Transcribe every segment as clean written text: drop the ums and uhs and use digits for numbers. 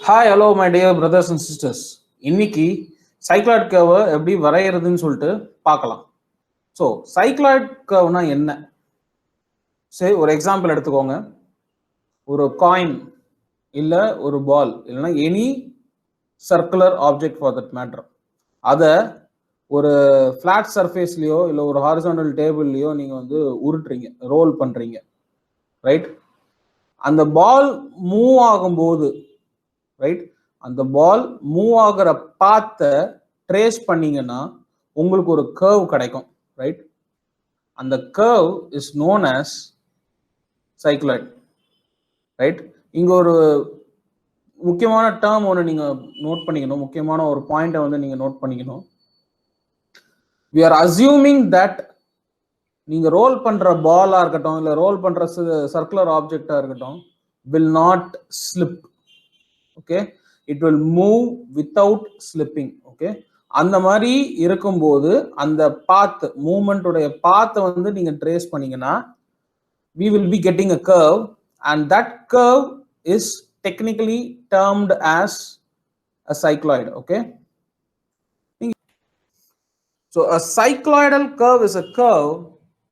Hi hello my dear brothers and sisters. இன்னைக்கு cycloid கர்வை எப்படி வரைகிறதுன்னு சொல்லிட்டு பார்க்கலாம். ஸோ சைக்ளாய்ட் கர்வ்னா என்ன? சரி, ஒரு எக்ஸாம்பிள் எடுத்துக்கோங்க. ஒரு காயின் இல்லை ஒரு பால் இல்லைன்னா any circular object for that matter, அதை ஒரு ஃப்ளாட் சர்ஃபேஸ்லையோ இல்லை ஒரு ஹாரிசான்டல் டேபிள்லையோ நீங்கள் வந்து உருட்டுறீங்க, ரோல் பண்ணுறீங்க, ரைட்? அந்த பால் மூவ் ஆகும்போது, ரைட், அந்த பால் மூவ் ஆகிற பாத்தை ட்ரேஸ் பண்ணீங்கன்னா உங்களுக்கு ஒரு கர்வ் கிடைக்கும், ரைட்? அந்த curve is known as cycloid, right? இங்க ஒரு முக்கியமான டேர்ம் ஒன்று நீங்க நோட் பண்ணிக்கணும், முக்கியமான ஒரு பாயிண்டை வந்து நீங்க நோட் பண்ணிக்கணும். we are assuming that நீங்க ரோல் பண்ற பாலா இருக்கட்டும் இல்லை ரோல் பண்ற சர்க்குலர் ஆப்ஜெக்டா இருக்கட்டும் will not slip. Okay, it will move without slipping. Okay, அந்த மாதிரி இருக்கும்போது அந்த பாத் மூவ்மெண்ட்டுடைய பாத்தை வந்து நீங்க ட்ரேஸ் பண்ணீங்கன்னா we will be getting a curve, and that curve is technically termed as a cycloid. Okay, so a cycloidal curve is a curve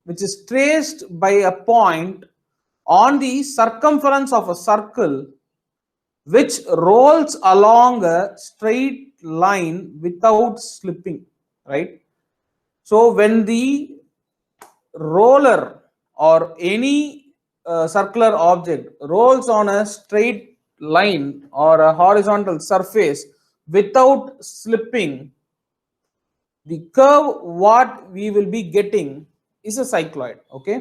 which is traced by a point on the circumference of a circle which rolls along a straight line without slipping, right? So when the roller or any circular object rolls on a straight line or a horizontal surface without slipping, the curve what we will be getting is a cycloid. Okay,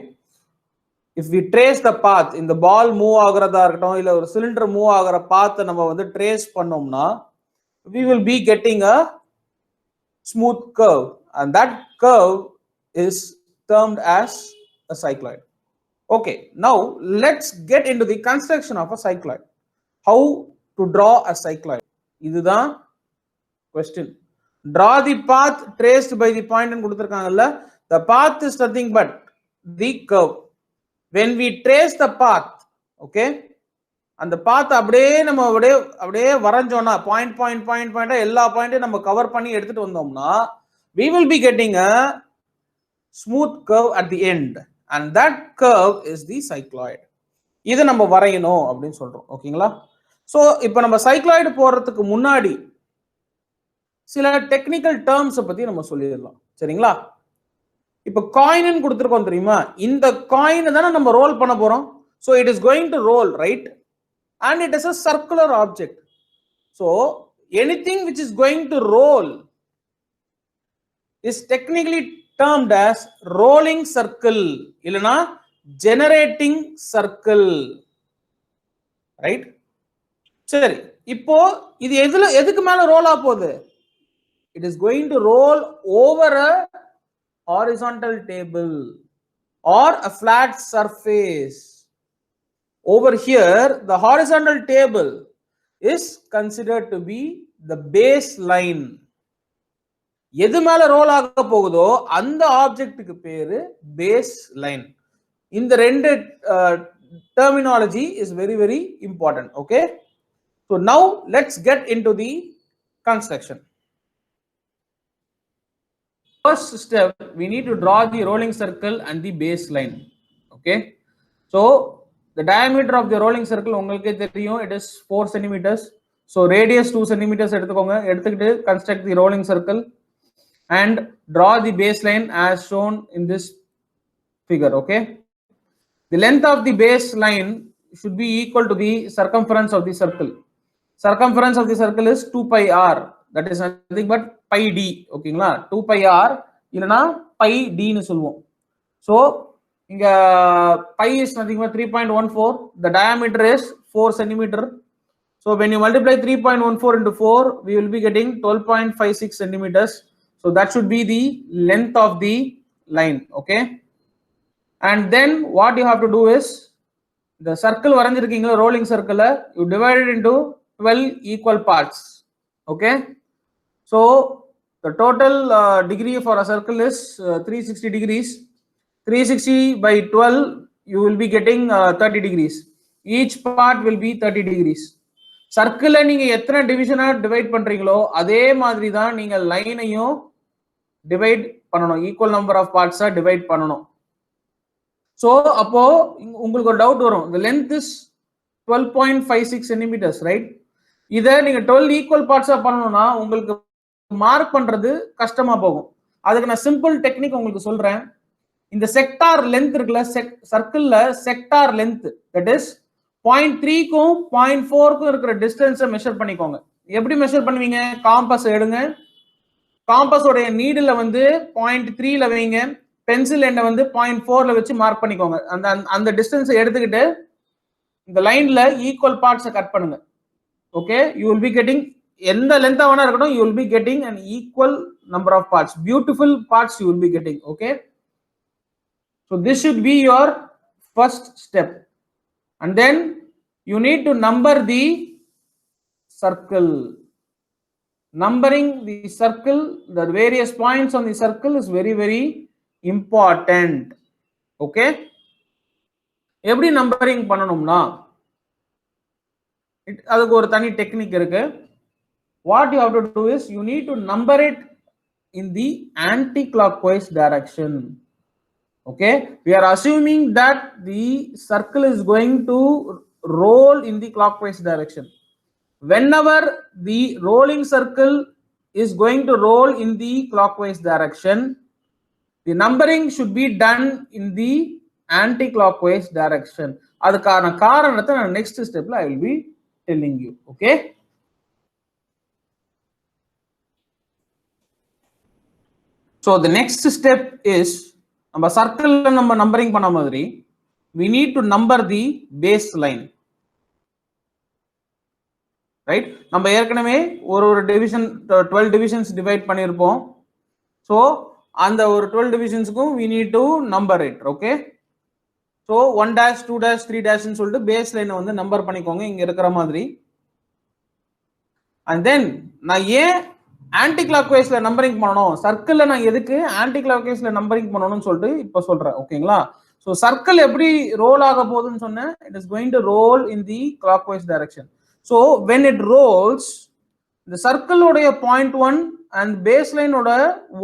if we trace the path, in the ball move ஆகிறதா இருக்கட்டும் இல்லை ஒரு cylinder move ஆகிற பாத்தை நம்ம வந்து trace பண்ணோம்னா we will be getting a smooth curve, and that curve is termed as a cycloid. Okay, now let's get into the construction of a cycloid. How to draw a cycloid? இதுதான் question. Draw the path traced by the point ன்னு கொடுத்திருக்காங்கல்ல, the path is nothing but the curve. When we trace the path, okay, அந்த பாத் அப்படியே நம்ம அப்படியே வரைஞ்சோம்னா point point point பாயிண்டா எல்லா பாயிண்ட்டையும் நம்ம cover பண்ணி எடுத்துட்டு வந்தோம்னா we will be getting a smooth curve at the end, and that curve is the cycloid. இது நம்ம வரையணும் அப்படின்னு சொல்றோம். ஓகேங்களா? ஸோ இப்போ நம்ம சைக்ளாய்டு போறதுக்கு முன்னாடி சில டெக்னிக்கல் டேர்ம்ஸை பத்தி நம்ம சொல்லிடலாம். சரிங்களா? இப்போ காயின் கொடுத்துருக்கோம் தெரியுமா, இந்த காயின் தானே நம்ம ரோல் பண்ண போறோம். So it is going to role, right? And it is a circular object. So anything which is going to roll is technically termed as rolling circle இல்லனா generating circle, right? சரி, இப்போ இது எதுக்கு மேல ரோல் ஆ போகுது? It is going to roll over a horizontal table or a flat surface. Over here, the horizontal table is considered to be the baseline. எது மேல role ஆக போகுதோ அந்த ஆப்ஜெக்ட்டுக்கு பேரு பேஸ் லைன். இந்த ரெண்டு terminology is very very important. Okay, so now let's get into the construction. First step, we need to draw the rolling circle and the baseline. Okay, so the diameter of the rolling circle உங்களுக்கு தெரியும், it is 4 centimeters. So radius 2 centimeters எடுத்துக்கோங்க. எடுத்துக்கிட்டு construct the rolling circle and draw the baseline as shown in this figure. Okay, the length of the baseline should be equal to the circumference of the circle. Circumference of the circle is 2 pi r, that is nothing but pi d. ஓகேங்களா? 2 pi r இல்லனா pi d னு சொல்லுவோம். So இங்க pi is nothing but 3.14. The diameter is 4 centimeter. So when you multiply 3.14 into 4, we will be getting 12.56 centimeters. So that should be the length of the line. Okay, and then what you have to do is the circle வரைஞ்சிருக்கீங்களா, rolling circle, you divide it into 12 equal parts. Okay, so the total degree for a circle is 360 degrees. 360 by 12, you will be getting 30 degrees. Each part will be 30 degrees. சர்க்கிளை நீங்க எத்தனை டிவிஷனா divide பண்றீங்களோ அதே மாதிரி தான் நீங்க லைனையும் divide பண்ணணும், equal number of பார்ட்ஸா divide பண்ணணும். So அப்போ உங்களுக்கு ஒரு டவுட் வரும், the length is 12.56 centimeters, right? இதை நீங்க 12 ஈக்குவல் பார்ட்ஸா பண்ணணும்னா உங்களுக்கு மார்க் பண்றது கஷ்டமா போகும். அதுக்கு நான் சிம்பிள் டெக்னிக் உங்களுக்கு சொல்றேன். இந்த செக்டார் லென்த் இருக்குல்ல, சர்க்கிள்ல செக்டார் லென்த், தட் இஸ் 0.3க்கும் 0.4க்கும் இருக்கிற டிஸ்டன்ஸை மெஷர் பண்ணிக்கோங்க. எப்படி மெஷர் பண்ணுவீங்க? காம்பஸ் எடுங்க, காம்பஸோடைய நீடில் வந்து 0.3ல வைங்க, பென்சில் எண்ணை வந்து 0.4ல வச்சு மார்க் பண்ணிக்கோங்க. அந்த டிஸ்டன்ஸை எடுத்துக்கிட்டு இந்த லைன்ல ஈக்குவல் பார்ட்ஸை கட் பண்ணுங்க. Okay, you will be getting, எந்த லென்த்தா வேணா இருக்கட்டும், you will be getting an equal number of parts, beautiful parts you will be getting. Okay, so this should be your first step, and then you need to number the circle. Numbering the circle, the various points on the circle is very very important. Okay, எப்படி numbering பண்ணணும்னா அதுக்கு ஒரு தனி technique இருக்கு. What you have to do is you need to number it in the anti-clockwise direction. Okay, we are assuming that the circle is going to roll in the clockwise direction. Whenever the rolling circle is going to roll in the clockwise direction, the numbering should be done in the anti-clockwise direction. அதுக்கான காரணத்தை நான் next stepல I will be telling you. Okay, so the next step is, நம்ம சர்க்கிள்ல நம்ம numbering பண்ண மாதிரி we need to number the baseline, right? நம்ம ஏற்கனவே ஒரு டிவிஷன் 12 டிவிஷன்ஸ் டிவைட் பண்ணியிருப்போம். ஸோ அந்த ஒரு 12 டிவிஷன்ஸுக்கும் we need to number it. Okay, so 1 dash 2 dash 3 dashன்னு சொல்லிட்டு பேஸ் லைனை வந்து நம்பர் பண்ணிக்கோங்க இங்க இருக்கிற மாதிரி. அண்ட் தென் நான் ஏன் ஆன்டி கிளாக் வைஸ்ல நம்பரிங் பண்ணணும், சர்க்கிள்ல நான் எதுக்கு ஆன்டி கிளாக் வைஸ்ல நம்பரிங் பண்ணணும்னு சொல்லிட்டு இப்ப சொல்றேன். ஓகேங்களா? ஸோ சர்க்கிள் எப்படி ரோல் ஆக போகுதுன்னு சொன்னேன், it is going to roll in the clockwise direction. So when it rolls, இந்த சர்க்கிளோடைய 0.1 அண்ட் பேஸ் லைனோட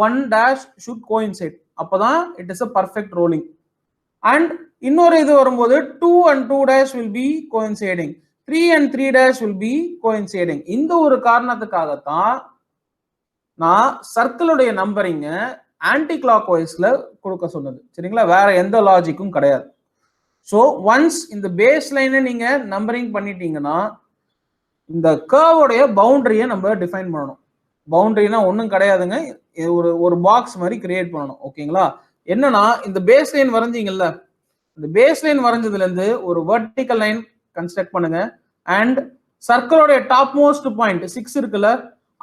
1 dash ஷுட் கோயின்சைட். அப்பதான் it is a perfect rolling. And இன்னொரு இது வரும்போது 2 and 2 dash will be coinciding, 3 and 3 dash will be coinciding. இந்த ஒரு காரணத்துக்காகத்தான் நான் சர்க்கிளுடைய நம்பரிங்க ஆன்டி கிளாக் வைஸ்ல கொடுக்க சொன்னது. சரிங்களா? வேற எந்த லாஜிக்கும் கிடையாது. ஸோ ஒன்ஸ் இந்த பேஸ் லைனை நீங்க நம்பரிங் பண்ணிட்டீங்கன்னா இந்த கர்வோடைய பவுண்டரியை நம்ம டிஃபைன் பண்ணணும். பவுண்டரினா ஒன்றும் கிடையாதுங்க, ஒரு பாக்ஸ் மாதிரி கிரியேட் பண்ணணும். ஓகேங்களா? என்னன்னா இந்த பேஸ் லைன் வரைஞ்சிங்கல்ல, இந்த பேஸ் லைன் வரைஞ்சதுல இருந்து ஒரு வெர்டிக்கல் லைன் கன்ஸ்ட்ரக்ட் பண்ணுங்க. அண்ட் சர்க்கிளோடைய டாப் மோஸ்ட் பாயிண்ட் 6 இருக்குல்ல,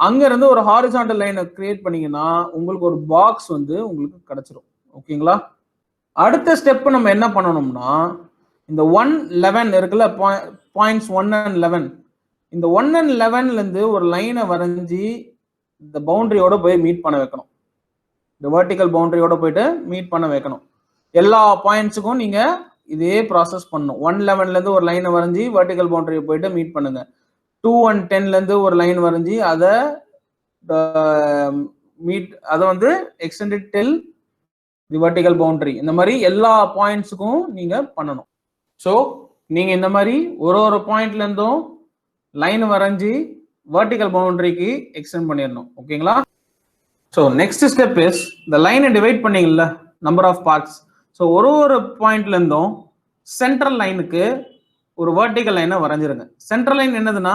அங்க இருந்து ஒரு ஹாரிசான்டல் லைனை கிரியேட் பண்ணீங்கன்னா உங்களுக்கு ஒரு பாக்ஸ் வந்து உங்களுக்கு கிடைச்சிரும். ஓகேங்களா? அடுத்த ஸ்டெப் நம்ம என்ன பண்ணணும்னா, இந்த 1, 11 இருக்குல்ல, பாயிண்ட்ஸ் 1 and 11, இந்த 1 and 11ல இருந்து ஒரு லைனை வரைஞ்சி இந்த பவுண்டரியோட போய் மீட் பண்ண வைக்கணும். இந்த வெர்டிக்கல் பவுண்டரியோட போயிட்டு மீட் பண்ண வைக்கணும். எல்லா பாயிண்ட்ஸுக்கும் நீங்க இதே ப்ராசஸ் பண்ணணும். 1, 11ல இருந்து ஒரு லைனை வரைஞ்சி வெர்டிக்கல் பவுண்டரியை போயிட்டு மீட் பண்ணுங்க. 2 and 10ல இருந்து ஒரு லைன் வரைஞ்சி அதை வந்து எக்ஸ்டெண்டட் டில் தி வெர்டிக்கல் பவுண்டரி. இந்த மாதிரி எல்லா பாயிண்ட்ஸுக்கும் நீங்க பண்ணணும். ஸோ நீங்க இந்த மாதிரி ஒரு பாயிண்ட்ல இருந்தும் லைன் வரைஞ்சி வெர்டிக்கல் பவுண்டரிக்கு எக்ஸ்டெண்ட் பண்ணிடணும். ஓகேங்களா? ஸோ நெக்ஸ்ட் ஸ்டெப் இஸ், இந்த லைனை டிவைட் பண்ணீங்கல்ல நம்பர் ஆஃப் பார்ட்ஸ், ஸோ ஒரு பாயிண்ட்ல இருந்தும் சென்ட்ரல் லைனுக்கு ஒரு வெர்டிக்கல் லைனை வரைஞ்சிருங்க. சென்ட்ரல் லைன் என்னதுன்னா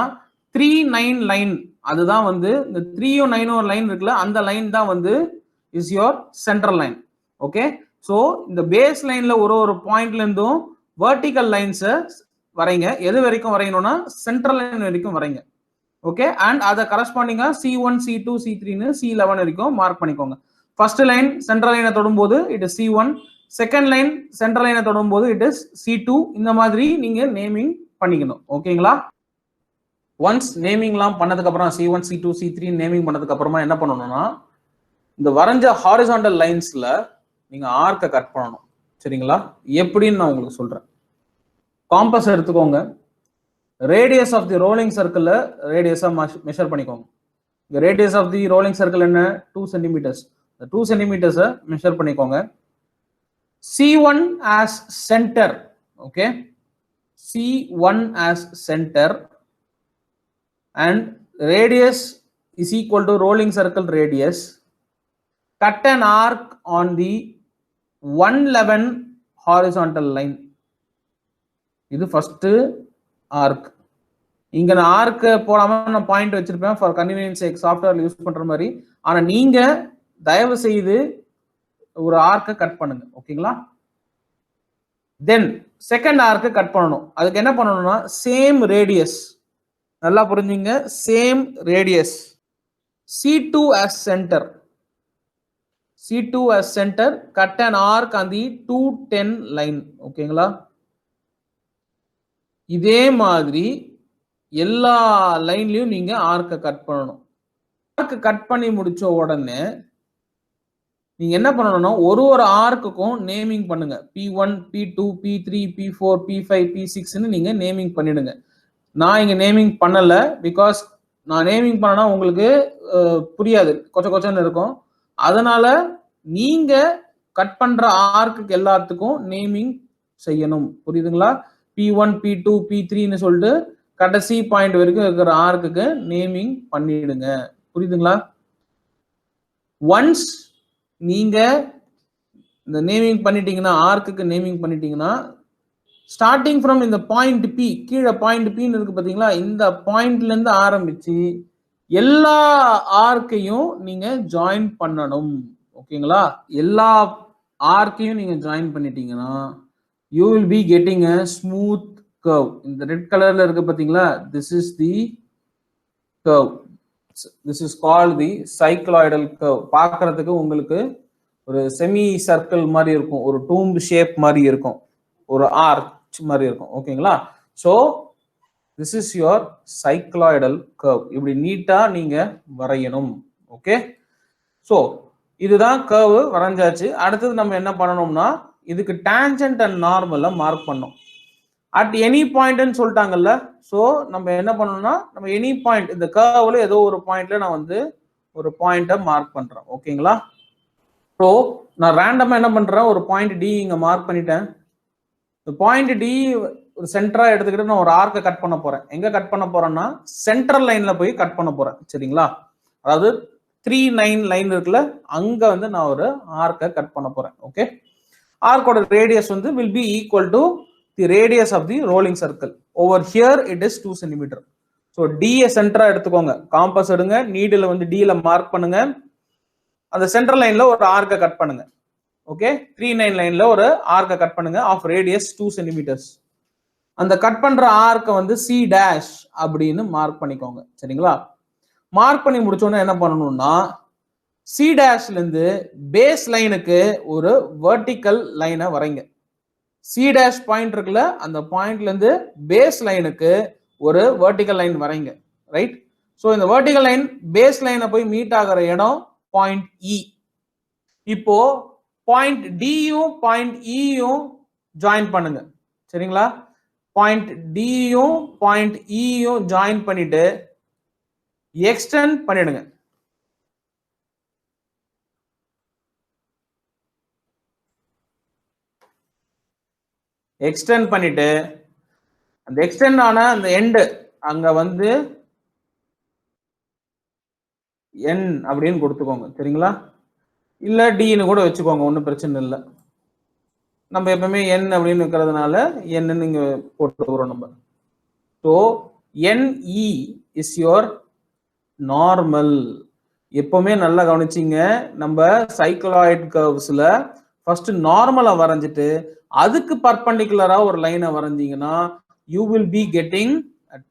3, 9 லைன். அதுதான் வந்து இந்த 3யும் 9யும் லைன் இருக்குல்ல, அந்த லைன் தான் வந்து is your central line. Okay, so இந்த பேஸ் லைன்ல ஒரு பாயிண்ட்ல இருந்தும் வெர்டிக்கல் லைன்ஸை வரைங்க. எது வரைக்கும் வரையணும்னா சென்ட்ரல் லைன் வரைக்கும் வரைங்க. ஓகே, அண்ட் அதை கரஸ்பாண்டிங்கா C1, C2, C3ன்னு C11 வரைக்கும் மார்க் பண்ணிக்கோங்க. ஃபர்ஸ்ட் லைன் சென்ட்ரல் லைனை தொடும்போது it is C1, second line central லைனை தொடும்போது இட் இஸ் C2. இந்த மாதிரி நீங்க நேமிங் பண்ணிக்கணும். ஓகேங்களா? ஒன்ஸ் நேமிங்லாம் பண்ணதுக்கு அப்புறம் C1, C2, C3 நேமிங் பண்ணதுக்கு அப்புறமா என்ன பண்ணணும்னா, இந்த வரைஞ்ச ஹாரிசான்டல் லைன்ஸ்ல நீங்க ஆர்க்கை கட் பண்ணணும். சரிங்களா? எப்படின்னு நான் உங்களுக்கு சொல்றேன். காம்பஸ் எடுத்துக்கோங்க, radius of the rolling circle ரேடியஸா மெஷர் பண்ணிக்கோங்க. Radius of the rolling circle என்ன 2 சென்டிமீட்டர்ஸ். 2 சென்டிமீட்டர்ஸை மெஷர் பண்ணிக்கோங்க. C1 as center, okay, C1 as center and radius is equal to rolling circle radius. Cut an arc on the 111 horizontal line. இது first arc. இங்க நான் arc போடாம நான் point வச்சிருப்பேன் for convenience sake சாஃப்ட்வேர்ல use பண்ற மாதிரி. ஆனா நீங்க தயவு செய்து ஒரு ஆர்க்கை கட் பண்ணுங்க, ஓகேங்களா? தென் செகண்ட் ஆர்க்கு கட் பண்ணணும். அதுக்கு என்ன பண்ணணும்னா சேம் ரேடியஸ், நல்லா புரிஞ்சுங்க, same radius. C2 as center, C2 as center, cut an arc on the 210 line, ஓகேங்களா? இதே மாதிரி எல்லா லைன்லயும் நீங்க ஆர்க்கை கட் பண்ணணும். ஆர்க் கட் பண்ணி முடிச்ச உடனே நீங்க என்ன பண்ணணும்னா ஒரு ஒரு ஆர்க்குக்கும் நேமிங் பண்ணுங்க. P1, P2, P3, P4, P5, P6 நீங்க நேமிங் பண்ணிடுங்க. நான் இங்க நேமிங் பண்ணல, பிகாஸ் நான் நேமிங் பண்ணனா உங்களுக்கு புரியாது, கொச்சன்னு இருக்கும். அதனால நீங்க கட் பண்ற ஆர்க்குக்கு எல்லாத்துக்கும் நேமிங் செய்யணும், புரியுதுங்களா? P1, P2, P3ன்னு சொல்லிட்டு கடைசி பாயிண்ட் வரைக்கும் இருக்கிற ஆர்க்குக்கு நேமிங் பண்ணிடுங்க, புரியுதுங்களா? ஒன்ஸ் நீங்க இந்த நேமிங் பண்ணிட்டீங்கன்னா, ஆர்க்குக்கு நேமிங் பண்ணிட்டீங்கன்னா, ஸ்டார்டிங் ஃப்ரம் இந்த பாயிண்ட் பி, கீழே பாயிண்ட் பின்னு இருக்கு பாத்தீங்களா, இந்த பாயிண்ட்ல இருந்து ஆரம்பிச்சு எல்லா ஆர்க்கையும் நீங்க ஜாயின் பண்ணணும், ஓகேங்களா? எல்லா ஆர்க்கையும் நீங்க ஜாயின் பண்ணிட்டீங்கன்னா you will be getting a smooth curve. இந்த ரெட் கலர்ல இருக்கு பாத்தீங்களா, this is the curve. This is called the cycloidal curve. பார்க்கிறதுக்கு உங்களுக்கு ஒரு செமி சர்க்கிள் மாதிரி இருக்கும், ஒரு டூம்ப் ஷேப் மாதிரி இருக்கும், ஒரு ஆர்ச் மாதிரி இருக்கும், ஓகேங்களா? So this is your cycloidal curve. இப்படி நீட்டா நீங்க வரையணும், ஓகே? ஸோ இதுதான் கர்வ் வரைஞ்சாச்சு. அடுத்தது நம்ம என்ன பண்ணணும்னா இதுக்கு டான்ஜென்ட் அண்ட் நார்மலை மார்க் பண்ணோம். அட் எனி பாயிண்ட்னு சொல்லிட்டாங்கல்ல, ஸோ நம்ம என்ன பண்ணணும்னா நம்ம எனி பாயிண்ட், இந்த கர்வ்ல ஏதோ ஒரு பாயிண்ட்ல நான் வந்து ஒரு பாயிண்ட்டை மார்க் பண்றேன், ஓகேங்களா? ஸோ நான் ரேண்டமா என்ன பண்றேன், ஒரு பாயிண்ட் டி இங்க மார்க் பண்ணிட்டேன். இந்த பாயிண்ட் டி ஒரு சென்டரா எடுத்துக்கிட்டு நான் ஒரு ஆர்க்கை கட் பண்ண போறேன். எங்க கட் பண்ண போறேன்னா சென்ட்ரல் லைன்ல போய் கட் பண்ண போறேன், சரிங்களா? அதாவது 3-9 லைன் இருக்குல்ல, அங்க வந்து நான் ஒரு ஆர்க்கை கட் பண்ண போறேன், ஓகே? ஆர்க்கோட ரேடியஸ் வந்து will be equal to the radius of the rolling circle. Over here it is 2 cm. So D சென்டரா எடுத்துக்கோங்க, காம்பஸ் எடுங்க, நீடில் வந்து D ல மார்க் பண்ணுங்க, அந்த சென்ட்ரல் லைன்ல ஒரு ஆர்க்கை கட் பண்ணுங்க, ஓகே? 3-9 லைன்ல ஒரு ஆர்க்கை கட் பண்ணுங்க ஆஃப் ரேடியஸ் 2 cm. அந்த கட் பண்ற ஆர்க்கை வந்து C டேஷ் அப்படின்னு மார்க் பண்ணிக்கோங்க, சரிங்களா? மார்க் பண்ணி முடிச்சோன்னா என்ன பண்ணணும்னா சி டேஷ்ல இருந்து பேஸ் லைனுக்கு ஒரு வெர்டிக்கல் லைனை வரைங்க. சி டேஷ் பாயிண்ட் இருக்குல்ல, அந்த பாயிண்ட்ல இருந்து பேஸ் லைனுக்கு ஒரு வெர்டிக்கல் லைன் வரைங்க, ரைட்? ஸோ இந்த வெர்டிக்கல் லைன் பேஸ் லைனை போய் மீட் ஆகிற இடம் பாயிண்ட் இ. இப்போ பாயிண்ட் டியும் பாயிண்ட் இயும் ஜாயின் பண்ணுங்க, சரிங்களா? பாயிண்ட் டியும் பாயிண்ட் இயும் ஜாயின் பண்ணிட்டு எக்ஸ்டெண்ட் பண்ணிடுங்க. எக்ஸ்டெண்ட் பண்ணிட்டு அந்த எக்ஸ்டெண்ட் ஆன அந்த எண்டு அங்க வந்து என் அப்படின்னு கொடுத்துக்கோங்க, சரிங்களா? இல்ல டின்னு கூட வச்சுக்கோங்க, ஒன்றும் பிரச்சனை இல்லை. நம்ம எப்பவுமே என் அப்படின்னு இருக்கிறதுனால என்னன்னு இங்க போட்டுக்கிறோம் நம்ம. So NE is your normal. எப்பவுமே நல்லா கவனிச்சிங்க, நம்ம சைக்ளாய்டு கர்வ்ஸ்ல ஃபர்ஸ்ட் நார்மலா வரைஞ்சிட்டு அதுக்கு பர்பெண்டிகுலரா ஒரு லைனை வரைஞ்சீங்கன்னா you will be getting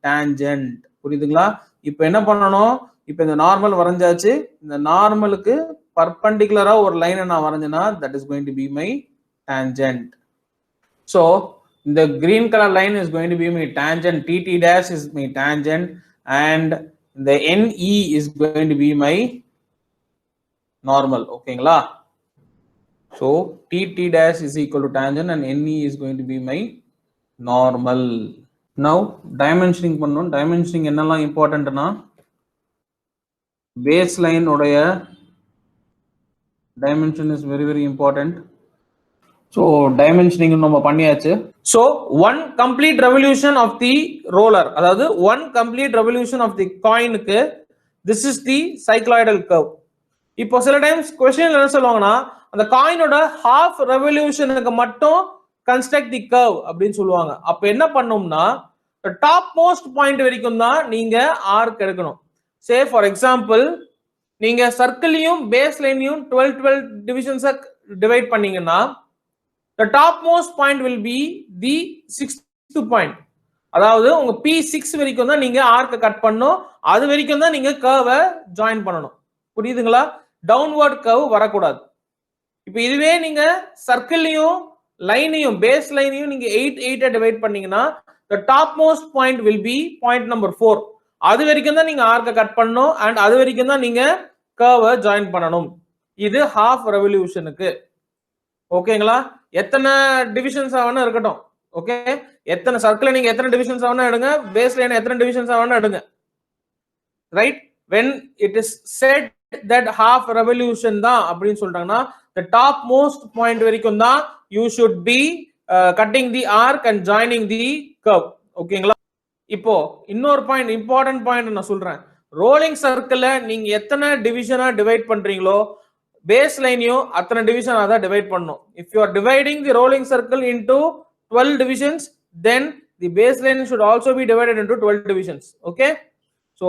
tangent, புரியுதுங்களா? இப்போ என்ன பண்ணணும், இப்போ இந்த நார்மல் வரைஞ்சாச்சு, இந்த நார்மலுக்கு பர்பெண்டிகுலரா ஒரு லைனை நான் வரைஞ்சேன்னா that is going to be my tangent. So இந்த green color line is going to be my tangent, TT dash is my tangent and the NE is going to be my normal, ஓகேங்களா? So TT dash is equal to tangent and NE is going to be my normal. Now dimensioning பண்ணோம். Dimensioning என்னெல்லாம் இம்பார்ட்டன்ட்னா baseline உடைய dimension is very very important. So dimensioning நம்ம பண்ணியாச்சு. So one complete revolution of the roller, அதாவது one complete revolution of the coin க்கு this is the cycloidal curve. இப்போ சில times question என்ன சொல்லுவாங்கன்னா அந்த காயினோட half revolutionக்கு மட்டும் construct the curve அப்படினு சொல்லுவாங்க. அப்ப என்ன பண்ணும்னா the top most point வரைக்கும் தான் நீங்க arc எடுக்கணும். Say for example நீங்க சர்க்கிளையும் பேஸ் லைனையும் 12 divisions டிவைட் பண்ணீங்கன்னா the topmost point will be the 6th point. அதாவது உங்க P6 வரைக்கும் தான் நீங்க ஆர்க்க கட் பண்ணனும். அது வரைக்கும் தான் நீங்க கர்வை ஜாயின் பண்ணனும். புரியுதுங்களா? டவுன்வர்ட் கர்வ் வரக்கூடாது. இப்போ இதுவே நீங்க சர்க்கிளையும் லைனையும் பேஸ் லைனையும் நீங்க 8 டிவைட் பண்ணீங்கன்னா the topmost point will be point number 4. அது வரைக்கும் தான் நீங்க ஆர்க்க கட் பண்ணனும் and அது வரைக்கும் தான் நீங்க கர்வை ஜாயின் பண்ணனும். இது half revolutionக்கு. ஓகேங்களா? எத்தனை டிவிஷன்ஸ் ஆவனா இருக்கட்டும். ஓகே, எத்தனை சர்க்கிள் நீங்க எத்தனை டிவிஷன்ஸ் ஆவனா எடுங்க, பேஸ் லைன் எத்தனை டிவிஷன்ஸ் ஆவனா எடுங்க. Right? when it is said that half revolution தான் அப்படினு சொல்றாங்கன்னா the top most point வரைக்கும் தான் you should be cutting the arc and joining the curve. ஓகேங்களா? இப்போ இன்னொரு பாயிண்ட், இம்பார்ட்டன்ட் பாயிண்ட் நான் சொல்றேன். ரோலிங் சர்க்கிள்ல நீங்க எத்தனை டிவிஷனா டிவைட் பண்றீங்களோ பேஸ் லைனையும் அத்தனை டிவிஷனா தான் டிவைட் பண்ணனும். if you are dividing the rolling circle into 12 divisions, then the base line should also be divided into 12 divisions. Okay, so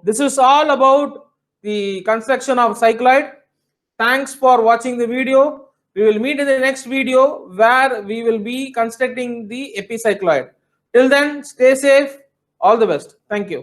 this is all about the construction of cycloid. Thanks for watching the video. We will meet in the next video where we will be constructing the epicycloid. Till then, stay safe. All the best. Thank you.